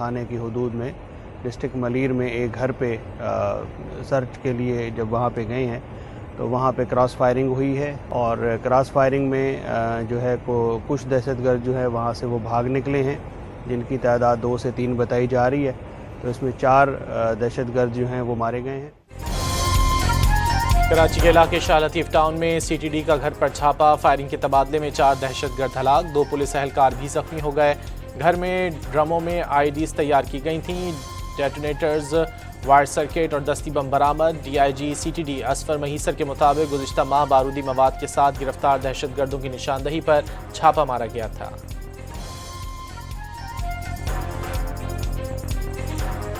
थाने की हदूद में डिस्ट्रिक्ट मलीर में एक घर पे सर्च के लिए जब वहाँ पे गए हैं तो वहाँ पे क्रॉस फायरिंग हुई है और क्रॉस फायरिंग में जो है कुछ दहशतगर्द जो है वहाँ से वो भाग निकले हैं, जिनकी तादाद 2 से 3 बताई जा रही है। तो इसमें 4 दहशतगर्द जो हैं वो मारे गए हैं। कराची के इलाके शाह लतीफ़ टाउन में CTD का घर पर छापा, फायरिंग के तबादले में 4 दहशतगर्द हलाक, 2 पुलिस एहलकार भी जख्मी हो गए। घर में ड्रमों में IEDs तैयार की गई थीं, डेटोनेटर्स, वायर सर्किट और दस्ती बम बरामद। DIG CTD असफर महीसर के मुताबिक गुज़िश्ता माह बारूदी मवाद के साथ गिरफ्तार दहशतगर्दों की निशानदही पर छापा मारा गया था।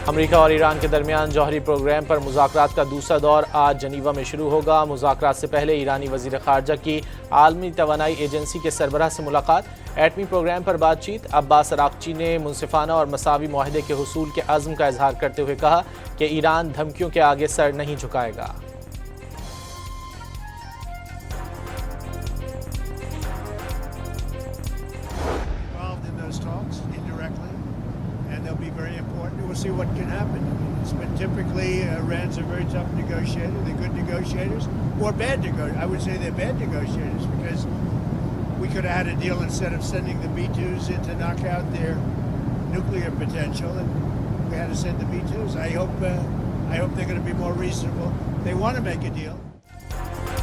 अमेरिका और ईरान के दरमियान जौहरी प्रोग्राम पर मुज़ाकरात का दूसरा दौर आज जनीवा में शुरू होगा। मुज़ाकरात से पहले ईरानी वज़ीर ख़ारजा की आलमी तवानाई एजेंसी के सरबराह से मुलाकात, एटमी प्रोग्राम पर बातचीत। अब्बास अराक़ची ने मुनसिफाना और मसावी मुआहदे के हुसूल के अज़्म का इजहार करते हुए कहा कि ईरान धमकियों के आगे सर नहीं झुकाएगा। We'll see what can happen. It's been typically Iran's a very tough negotiator. They're good negotiators, or bad negotiators. I would say they're bad negotiators because we could have had a deal instead of sending the B-2s in to knock out their nuclear potential, and we had to send the B-2s. I hope they're going to be more reasonable. They want to make a deal.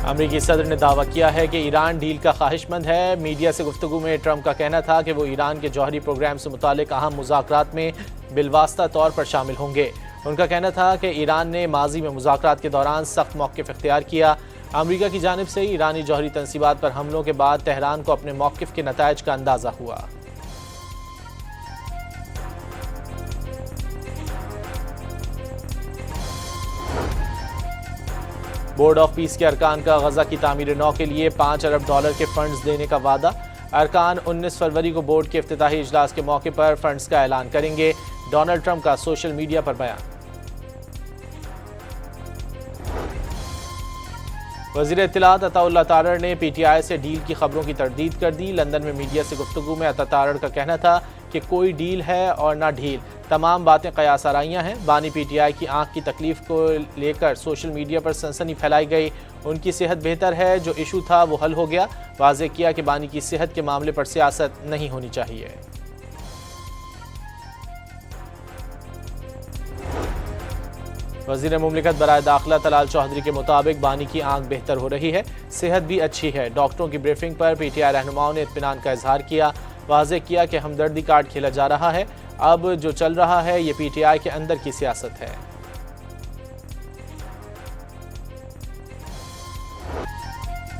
अमरीकी सदर ने दावा किया है कि Iran deal का ख्वाहिशमंद है। Media से गुफ्तगू में ट्रंप का कहना था कि वो ईरान के जौहरी प्रोग्राम से मुतालिक अहम मुज़ाकरात में बिलवास्ता तौर पर शामिल होंगे। उनका कहना था कि ईरान ने माजी में मुज़ाकरात के दौरान सख्त मौक़िफ़ इख्तियार किया। अमरीका की जानिब से ईरानी जौहरी तंसीबात पर हमलों के बाद तेहरान को अपने मौक़िफ़ के नताइज का अंदाज़ा हुआ। बोर्ड ऑफ पीस के अरकान का गजा की तामीर नौ के लिए $5 अरब के फंड्स देने का वादा। अरकान 19 फरवरी को बोर्ड के इफ्तिताही इजलास के मौके पर फंड्स का ऐलान करेंगे। डोनाल्ड ट्रंप का सोशल मीडिया पर बयान। वज़ीर इत्तलात अताउल्लाह तारड़ ने PTI से डील की खबरों की तरदीद कर दी। लंदन में मीडिया से गुफ्तगू में अता तारड़ का कहना था कि कोई डील है और ना ढील, तमाम बातें कयास आराइयाँ हैं। बानी PTI की आंख की तकलीफ को लेकर सोशल मीडिया पर सनसनी फैलाई गई। उनकी सेहत बेहतर है, जो इशू था वो हल हो गया। वाज़ेह किया कि बानी की सेहत के मामले पर सियासत नहीं होनी चाहिए। वज़ीर मुमलिकत बराए दाखिला तलाल चौधरी के मुताबिक बानी की आंख बेहतर हो रही है, सेहत भी अच्छी है। डॉक्टरों की ब्रीफिंग पर PTI रहनुमाओं ने इत्मीनान का इजहार किया। वाज़ेह किया कि हमदर्दी कार्ड खेला जा रहा है, अब जो चल रहा है ये PTI के अंदर की सियासत है।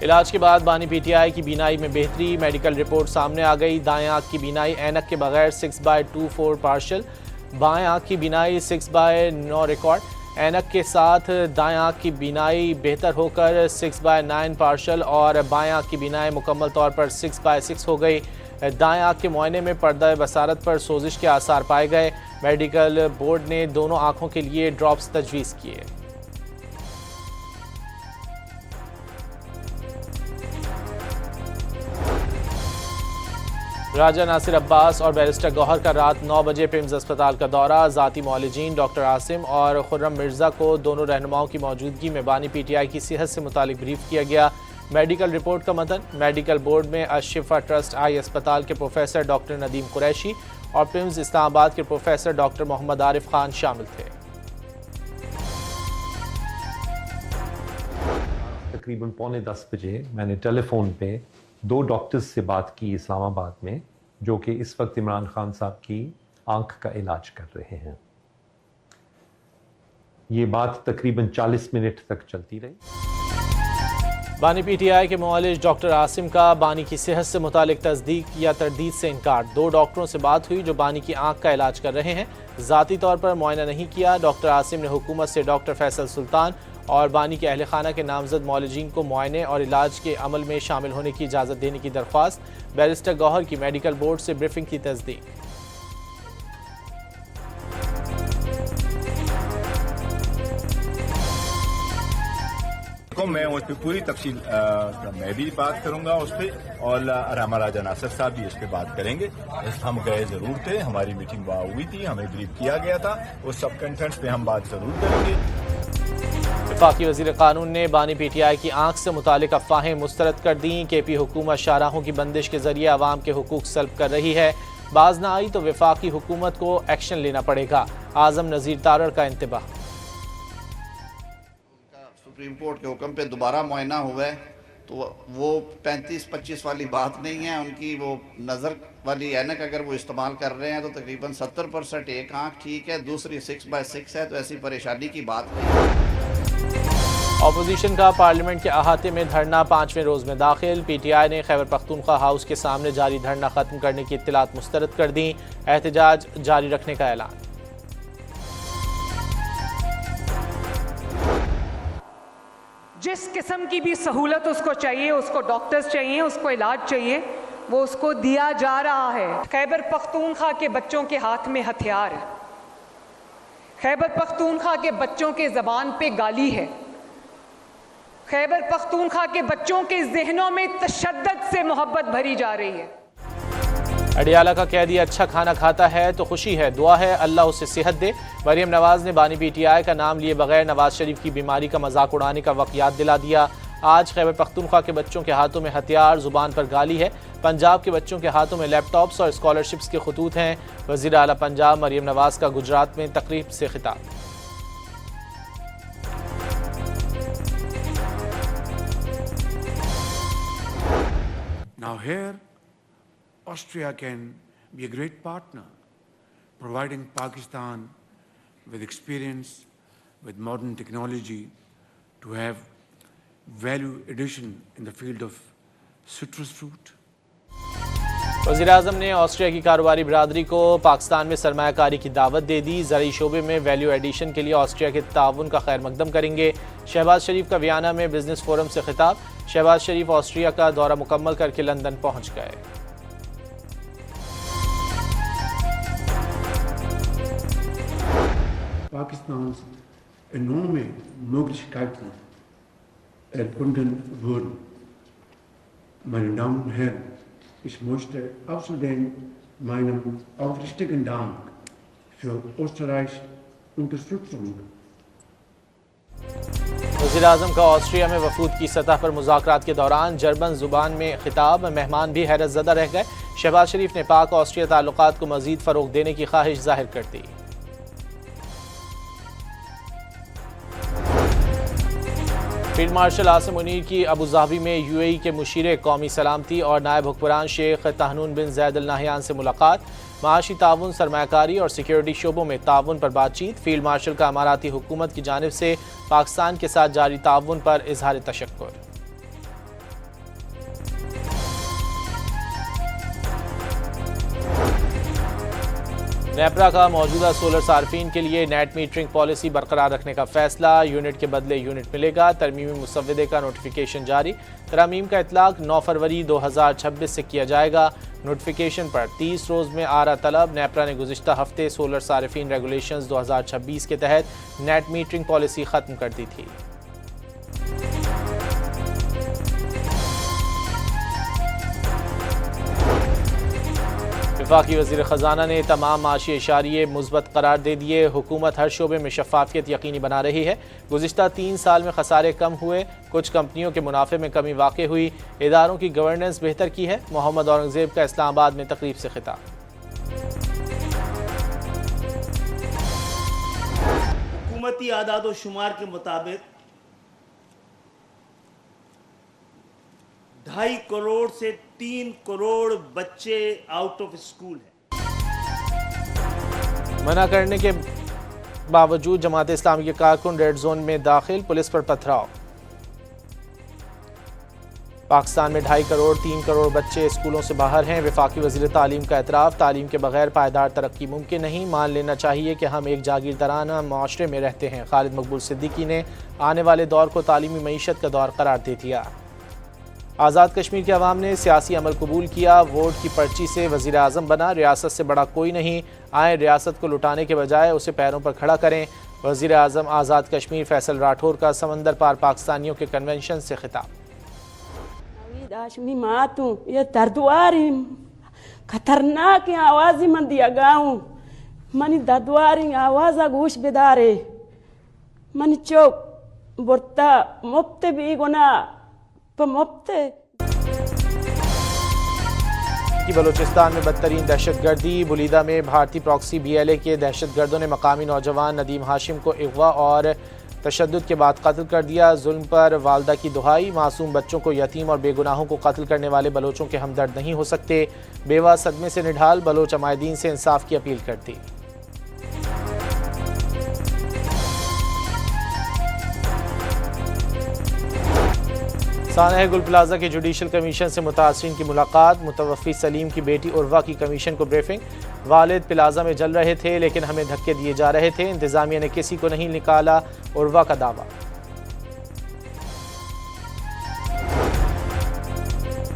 इलाज के बाद बानी PTI की बीनाई में बेहतरी, मेडिकल रिपोर्ट सामने आ गई। दाएं आंख की बीनाई ऐनक के बगैर 6/24 पार्शल, बाएं आंख की बीनाई 6/9 रिकॉर्ड। ऐनक के साथ दाएं आंख की बीनाई बेहतर होकर 6/9 पार्शल और बाएं आंख की बीनाई मुकम्मल तौर पर 6/6 हो गई। दाएं आंख के मुआयने में पर्दा बसारत पर सोजिश के आसार पाए गए। मेडिकल बोर्ड ने दोनों आंखों के लिए ड्रॉप्स तजवीज़ किए। राजा नासिर अब्बास और बैरिस्टर गौहर का रात 9 बजे पिम्स अस्पताल का दौरा। ज़ाती मौलिजीन डॉक्टर आसिम और खुर्रम मिर्ज़ा को दोनों रहनुमाओं की मौजूदगी में बानी PTI की सेहत से मुतालिक ब्रीफ किया गया। मेडिकल रिपोर्ट का मतन, मेडिकल बोर्ड में अशिफा ट्रस्ट आई अस्पताल के प्रोफेसर डॉक्टर नदीम कुरैशी और पिम्स इस्लामाबाद के प्रोफेसर डॉक्टर मोहम्मद आरिफ खान शामिल थे। तकरीबन 9:45 बजे मैंने टेलीफोन पे 2 डॉक्टर्स से बात की इस्लामाबाद में, जो कि इस वक्त इमरान खान साहब की आंख का इलाज कर रहे हैं। ये बात तकरीबन 40 मिनट तक चलती रही। बानी PTI के मुआलिज डॉक्टर आसिम का बानी की सेहत से मुतालिक तस्दीक या तरदीद से इनकार। 2 डॉक्टरों से बात हुई जो बानी की आंख का इलाज कर रहे हैं, ज़ाती तौर पर मुआयना नहीं किया। डॉक्टर आसिम ने हुकूमत से डॉक्टर फैसल सुल्तान और बानी के अहल खाना के नामजद मौलिजीन को मुआयने और इलाज के अमल में शामिल होने की इजाज़त देने की दरख्वास्त। बैरिस्टर गौहर की मेडिकल बोर्ड से ब्रीफिंग की तस्दीक। को मैं उस पर पूरी तफसील मैं भी बात करूंगा उस पर, और रामा राजा नासिर साहब भी इस पर बात करेंगे। हम गए जरूर थे, हमारी मीटिंग वहाँ हुई थी, हमें ब्रीफ किया गया था, उस सब कंटेंट्स पे हम बात जरूर करेंगे। वफाकी वज़ीर कानून ने बानी PTI की आंख से मुतालिक अफवाहें मुस्तरद कर दी। KP हुकूमत शाहराहों की बंदिश के जरिए अवाम के हुकूक सल्ब कर रही है, बाज ना आई तो वफाकी हुकूमत को एक्शन लेना पड़ेगा। आजम नज़ीर तारड़ का इंतबाह। सुप्रीम कोर्ट के हुक्म पे दोबारा मुआयना हुआ है, तो वो 35-25 वाली बात नहीं है। उनकी वो नज़र वाली ऐनक अगर वो इस्तेमाल कर रहे हैं तो तकरीबन 70% एक आँख ठीक है, दूसरी 6/6 है, तो ऐसी परेशानी की बात नहीं। अपोजिशन का पार्लियामेंट के अहाते में धरना 5वें रोज में दाखिल। PTI ने खैबर पख्तूनख्वा हाउस के सामने जारी धरना खत्म करने की इत्तलात मुस्तरद कर दी, एहतजाज जारी रखने का ऐलान। जिस किस्म की भी सहूलत उसको चाहिए, उसको डॉक्टर्स चाहिए, उसको इलाज चाहिए, वो उसको दिया जा रहा है। खैबर पख्तूनख्वा के बच्चों के हाथ में हथियार है, खैबर पख्तूनख्वा के बच्चों के ज़बान पे गाली है, खैबर पख्तूनख्वा के बच्चों के जहनों में तशद्दुद से मोहब्बत भरी जा रही है। अडियाला का कैदी अच्छा खाना खाता है तो खुशी है, दुआ है अल्लाह उसे सेहत दे। मरियम नवाज ने बानी PTI का नाम लिए बगैर नवाज शरीफ की बीमारी का मजाक उड़ाने का वक्त याद दिला दिया। आज खैबर पख्तूनख्वा के बच्चों के हाथों में हथियार, जुबान पर गाली है। पंजाब के बच्चों के हाथों में लैपटॉप्स और स्कॉलरशिप्स के खतूत हैं। वज़ीर आला पंजाब मरियम नवाज का गुजरात में तकरीब से खिताब। Now here, Austria can be a great partner, providing Pakistan with experience, with modern technology, to have value addition in the field of citrus fruit. वज़ीर आज़म ने ऑस्ट्रिया की कारोबारी बिरादरी को पाकिस्तान में सरमायाकारी की दावत दे दी। ज़रूरी शोबे में वैल्यू एडिशन के लिए ऑस्ट्रिया के ताउन का खैर मकदम करेंगे। शहबाज शरीफ का वियना में बिजनेस फोरम से खिताब। शहबाज शरीफ ऑस्ट्रिया का दौरा मुकम्मल करके लंदन पहुंच गए। Pakistan's enorme Möglichkeiten erkunden wurden. Meine Damen und Herren, ich möchte außerdem meinen aufrichtigen Dank für Österreichs Unterstützung. वज़ीर आज़म का ऑस्ट्रिया में वफूद की सतह पर मुज़ाकरात के दौरान जर्मन ज़ुबान में खिताब। मेहमान भी हैरत ज़दा रह गए। शहबाज शरीफ ने पाक ऑस्ट्रिया ताल्लुकात को मज़ीद फ़रोग़ देने की ख्वाहिश ज़ाहिर कर दी। फील्ड मार्शल आसिम मुनीर की अबू धाबी में UAE के मुशीर कौमी सलामती और नायब हुक्मरान शेख तहनून बिन जैद अल नाहयान से मुलाकात। माशी ताउन, सरमायाकारी और सिक्योरिटी शोबों में ताउन पर बातचीत। फील्ड मार्शल का अमाराती हुकूमत की जानिब से पाकिस्तान के साथ जारी ताउन पर इजहार तशक्कुर। नेपरा का मौजूदा सोलर सार्फिन के लिए नेट मीटरिंग पॉलिसी बरकरार रखने का फैसला। यूनिट के बदले यूनिट मिलेगा। तरमीमी मुसव्वदे का नोटिफिकेशन जारी। तरामीम का इतलाक 9 फरवरी 2026 से किया जाएगा। नोटिफिकेशन पर 30 रोज़ में आ रहा तलब। नेपरा ने गुज़िश्ता हफ्ते सोलर सार्फिन रेगुलेशंस 2026 के तहत नेट मीटरिंग पॉलिसी ख़त्म कर दी थी। वफाकी वज़ीर ख़जाना ने तमाम माशी इशारिये मुस्बत करार दे दिए। हुकूमत हर शोबे में शफ़ाफ़ियत यकीनी बना रही है। गुज़िश्ता 3 साल में खसारे कम हुए। कुछ कंपनियों के मुनाफे में कमी वाक़ हुई। इदारों की गवर्नेंस बेहतर की है। मोहम्मद औरंगज़ेब का इस्लामाबाद में तकरीब से खिताब। हुकूमती आदाद शुमार के मुताबिक 2.5 करोड़ से 3 करोड़ बच्चे आउट ऑफ स्कूल हैं। मना करने के बावजूद जमात इस्लामी के कारकुन रेड जोन में दाखिल। पुलिस पर पथराव। पाकिस्तान में 2.5 करोड़ 3 करोड़ बच्चे स्कूलों से बाहर हैं। वफाकी वज़ीर तालीम का एतराफ़। तालीम के बगैर पायदार तरक्की मुमकिन नहीं। मान लेना चाहिए कि हम एक जागीरदाराना माशरे में रहते हैं। खालिद मकबूल सिद्दीकी ने आने वाले दौर को तालीमी मईशत का दौर करार दे दिया। आज़ाद कश्मीर के अवाम ने सियासी अमल कबूल किया। वोट की पर्ची से वज़ीर आज़म बना। रियासत से बड़ा कोई नहीं। आए रियासत को लुटाने के बजाय उसे पैरों पर खड़ा करें। वज़ीर आज़म आज़ाद कश्मीर फैसल राठौर का समंदर पार पाकिस्तानियों के कन्वेंशन से खिताब। ये दर्दवारी खतरनाक आवाज़ी मन दिया गाऊं मनी दर्दवारी आवाज़ गोश बेदारे मनी चौक बुरता मुफ्त भी गुना मुफ्त कि बलूचिस्तान में बदतरीन दहशतगर्दी। बुलीदा में भारतीय प्रॉक्सी BLA के दहशतगर्दों ने मकामी नौजवान नदीम हाशिम को अगवा और तशद्दुद के बाद कत्ल कर दिया। जुल्म पर वालदा की दुहाई। मासूम बच्चों को, यतीम और बेगुनाहों को कत्ल करने वाले बलोचों के हमदर्द नहीं हो सकते। बेवा सदमे से निढाल। बलोच अमायदीन से इंसाफ की अपील कर दी। सानह गुल प्लाजा के जुडिशल कमीशन से मुतासरीन की मुलाकात। मुतवफ़ी सलीम की बेटी उर्वा की कमीशन को ब्रीफिंग। वालिद प्लाजा में जल रहे थे लेकिन हमें धक्के दिए जा रहे थे, इंतजामिया ने किसी को नहीं निकाला, उर्वा का दावा।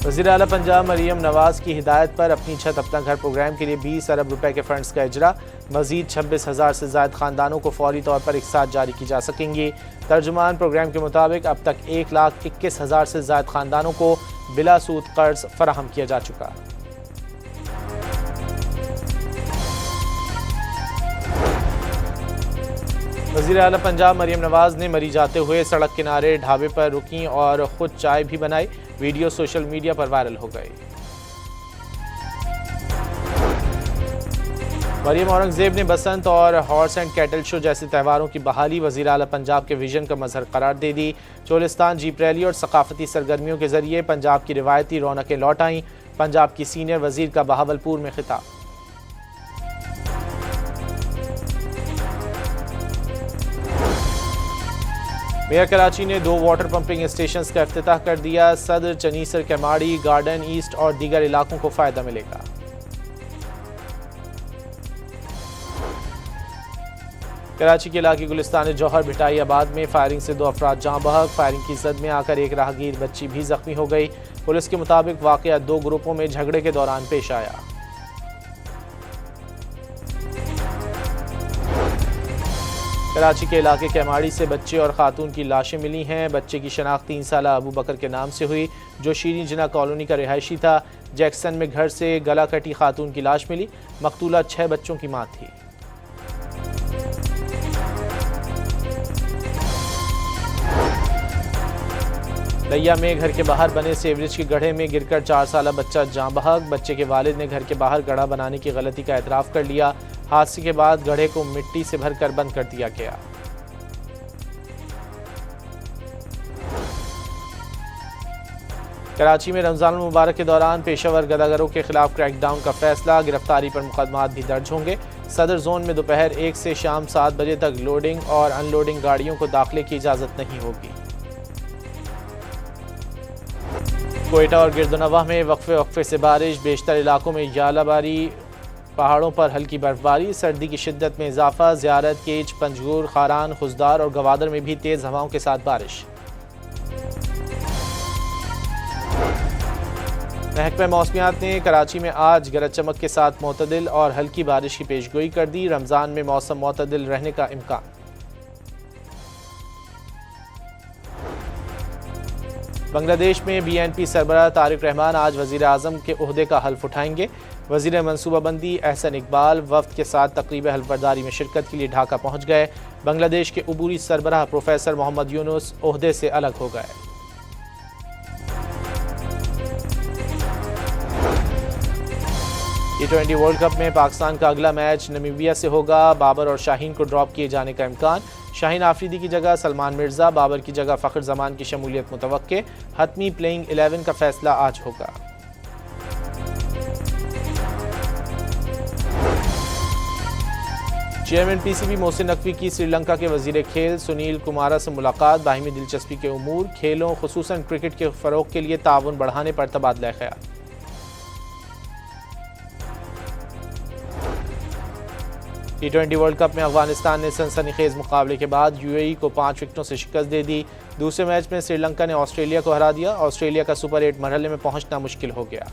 वज़ीर आला पंजाब मरियम नवाज की हिदायत पर अपनी छत अपना घर प्रोग्राम के लिए 20 अरब रुपए के फंड्स का इजरा। मजीद 26,000 से ज़ायद खानदानों को फौरी तौर पर एक साथ जारी की जा सकेंगी। तर्जुमान प्रोग्राम के मुताबिक अब तक 1,21,000 से ज़ायद खानदानों को बिला सूद कर्ज फराहम किया जा चुका। वज़ीर आला पंजाब मरियम नवाज ने मरी जाते हुए सड़क किनारे ढाबे पर रुकी और खुद चाय भी बनाई। वीडियो सोशल मीडिया पर वायरल हो गई। मरियम औरंगजेब ने बसंत और हॉर्स एंड कैटल शो जैसे त्योहारों की बहाली वज़ीर आला पंजाब के विजन का मजहर करार दे दी। चोलिस्तान जीप रैली और सकाफती सरगर्मियों के जरिए पंजाब की रिवायती रौनकें लौट आईं। पंजाब की सीनियर वजीर का बहावलपुर में खिताब। मेयर कराची ने 2 वाटर पंपिंग स्टेशन का इफ्तिताह कर दिया। सदर, चनीसर, केमाड़ी, गार्डन ईस्ट और दीगर इलाकों को फायदा मिलेगा। कराची के इलाके गुलिस्तान जौहर भिटाई आबाद में फायरिंग से 2 अफराद जाँ बहक। फायरिंग की जद में आकर एक राहगीर बच्ची भी जख्मी हो गई। पुलिस के मुताबिक वाकया 2 ग्रुपों में झगड़े के दौरान पेश आया। कराची के इलाके केमाड़ी से बच्चे और खातून की लाशें मिली हैं। बच्चे की शनाख्त 3 साला अबू बकर के नाम से हुई, जो शीरीं जिना कॉलोनी का रिहायशी था। जैक्सन में घर से गला कटी खातून की लाश मिली। मकतूला 6 बच्चों की मां थी। लैया में घर के बाहर बने सेवरेज के गड्ढे में गिरकर 4 साला बच्चा जाँ बहक। बच्चे के वालिद ने घर के बाहर गड्ढा बनाने की गलती का एतराफ़ कर लिया। हादसे के बाद गड्ढे को मिट्टी से भरकर बंद कर दिया गया। कराची में रमजान मुबारक के दौरान पेशावर गदागरों के खिलाफ क्रैकडाउन का फैसला। गिरफ्तारी पर मुकदमात भी दर्ज होंगे। सदर जोन में दोपहर 1 से शाम 7 बजे तक लोडिंग और अनलोडिंग गाड़ियों को दाखिले की इजाज़त नहीं होगी। कोयटा और गिरदनवा में वक्फे से बारिश। बेशतर इलाकों में यालाबारी, पहाड़ों पर हल्की बर्फबारी। सर्दी की शिद्दत में इजाफा। ज़ियारत, केच, पंजगूर, खारान, खुजदार और गवादर में भी तेज़ हवाओं के साथ बारिश। महकमा मौसमियात ने कराची में आज गरज चमक के साथ मोतदिल और हल्की बारिश की पेशगोई कर दी। रमज़ान में मौसम मोतदिल रहने का इम्कान। बांग्लादेश में BNP सरबराह तारिक रहमान आज वज़ीर आज़म के ओहदे का हल्फ उठाएंगे। वज़ीर मनसूबाबंदी अहसन इकबाल वफ्द के साथ तकरीब हल्फबरदारी में शिरकत के लिए ढाका पहुँच गए। बांग्लादेश के अबूरी सरबराह प्रोफेसर मोहम्मद यूनुस ओहदे से अलग हो गए। T20 वर्ल्ड कप में पाकिस्तान का अगला मैच नमीबिया से होगा। बाबर और शाहीन को ड्रॉप किए जाने का इम्कान। शाहीन आफरीदी की जगह सलमान मिर्जा, बाबर की जगह फ़ख्र जमान की शमूलियत मुतवक्के। हतमी प्लेइंग 11 का फैसला आज होगा। चेयरमैन PCB मोहसिन नकवी की श्रीलंका के वजीर खेल सुनील कुमारा से मुलाकात। बाहिमी दिलचस्पी के उमूर, खेलों खुसूसन क्रिकेट के फ़रोग के लिए ताउन बढ़ाने पर तबादला ख्याल। T20 वर्ल्ड कप में अफगानिस्तान ने सनसनीखेज मुकाबले के बाद UAE को 5 विकेटों से शिकस्त दे दी। दूसरे मैच में श्रीलंका ने ऑस्ट्रेलिया को हरा दिया। ऑस्ट्रेलिया का सुपर 8 मरहले में पहुंचना मुश्किल हो गया।